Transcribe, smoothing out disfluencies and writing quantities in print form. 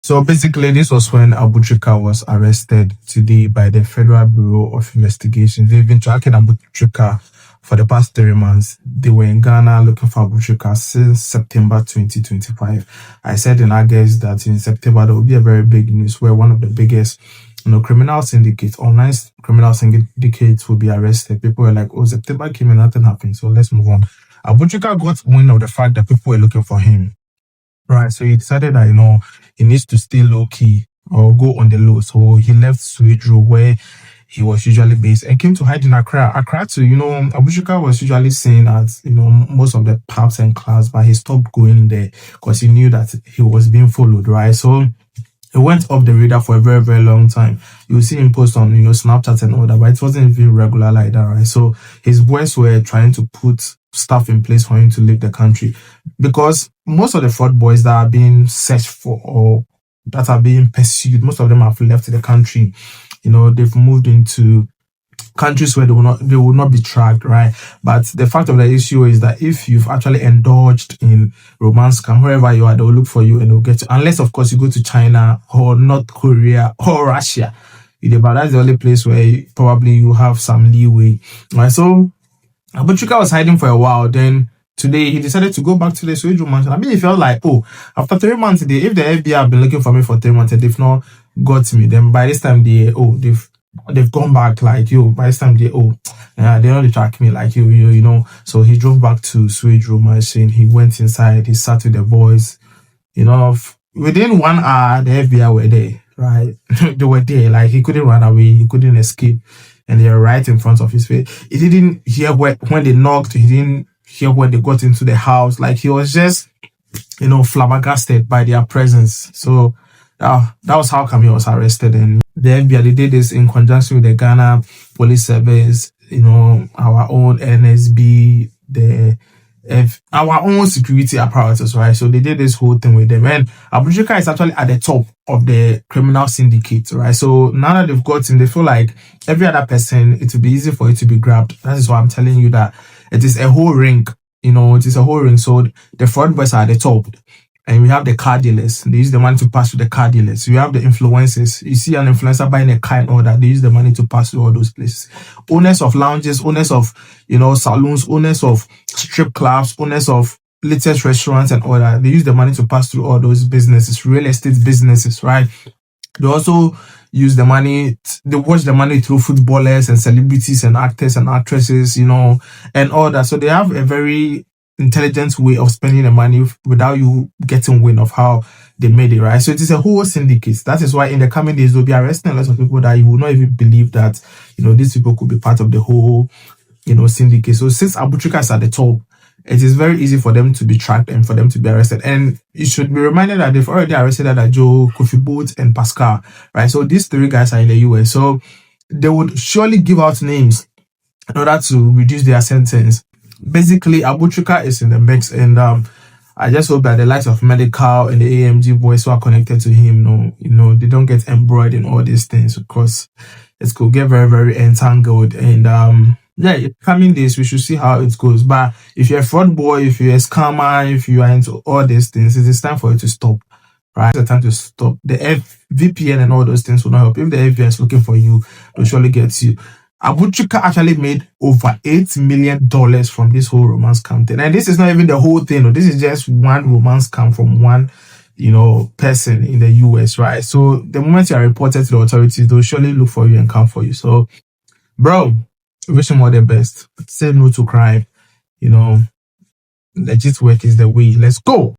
So basically, this was when Abu Trica was arrested today by the Federal Bureau of Investigation. They've been tracking Abu Trica for the past 3 months. They were in Ghana looking for Abu Trica since September 2025. I said in August that in September there will be a very big news where one of the biggest criminal syndicates, online criminal syndicates will be arrested. People were like, oh, September came and nothing happened, so let's move on. Abu Trica got wind of the fact that people were looking for him. Right, so he decided that, he needs to stay low-key or go on the low. So he left Swedru, where he was usually based, and came to hide in Accra. Accra too, Abu Trica was usually seen at, most of the pubs and clubs, but he stopped going there because he knew that he was being followed, right? So he went off the radar for a very, very long time. You see him post on, Snapchat and all that, but it wasn't even regular like that, right? So his boys were trying to put stuff in place for him to leave the country, because most of the fraud boys that are being searched for or that are being pursued, most of them have left the country. They've moved into countries where they will not be tracked, right? But the fact of the issue is that if you've actually indulged in romance scam, wherever you are, they will look for you and they'll get you. Unless, of course, you go to China or North Korea or Russia. But that's the only place where probably you have some leeway, right? So Abu Trica was hiding for a while. Then today he decided to go back to the Swedru mansion. I mean, he felt like, after 3 months, if the FBI have been looking for me for 3 months and they've not got me, then by this time they've gone back like you. By this time they don't track me like you. So he drove back to Swedru mansion. He went inside. He sat with the boys. Within 1 hour, the FBI were there. Right, they were there. Like, he couldn't run away. He couldn't escape. And they were right in front of his face. He didn't hear when they knocked. He didn't hear when they got into the house. Like, he was just, flabbergasted by their presence. So that was how come he was arrested. And the FBI, they did this in conjunction with the Ghana Police Service, our own NSB, our own security apparatus, right? So they did this whole thing with them. And Abu Trica is actually at the top of the criminal syndicate, right? So now that they've got him, they feel like every other person, it will be easy for it to be grabbed. That is why I'm telling you that it is a whole ring. It is a whole ring. So the fraud boys are at the top. And we have the car dealers. They use the money to pass through the car dealers. We have the influencers. You see an influencer buying a car and all that. They use the money to pass through all those places. Owners of lounges, owners of, saloons, owners of strip clubs, owners of latest restaurants and all that. They use the money to pass through all those businesses, real estate businesses, right? They also use the money, they watch the money through footballers and celebrities and actors and actresses, and all that. So they have a very intelligent way of spending the money without you getting wind of how they made it, right? So it is a whole syndicate. That is why in the coming days, they'll be arresting lots of people that you will not even believe that, these people could be part of the whole, syndicate. So since Abu Trica is at the top, it is very easy for them to be tracked and for them to be arrested. And you should be reminded that they've already arrested Joe, Kofi Boots, and Pascal, right? So these 3 guys are in the US. So they would surely give out names in order to reduce their sentence. Basically, Abu Trica is in the mix, and I just hope that the likes of Medical and the AMG boys who are connected to him, they don't get embroiled in all these things, because it could get very, very entangled. And in coming days, we should see how it goes. But if you're a fraud boy, if you're a scammer, if you are into all these things, it is time for you to stop. Right? It's time to stop. The VPN and all those things will not help. If the FBI is looking for you, they'll surely get you. Abu Trica actually made over $8 million from this whole romance scam thing. And this is not even the whole thing. No. This is just one romance scam from one, person in the US, right? So the moment you are reported to the authorities, they'll surely look for you and come for you. So, bro, wish him all the best. Say no to crime. Legit work is the way. Let's go.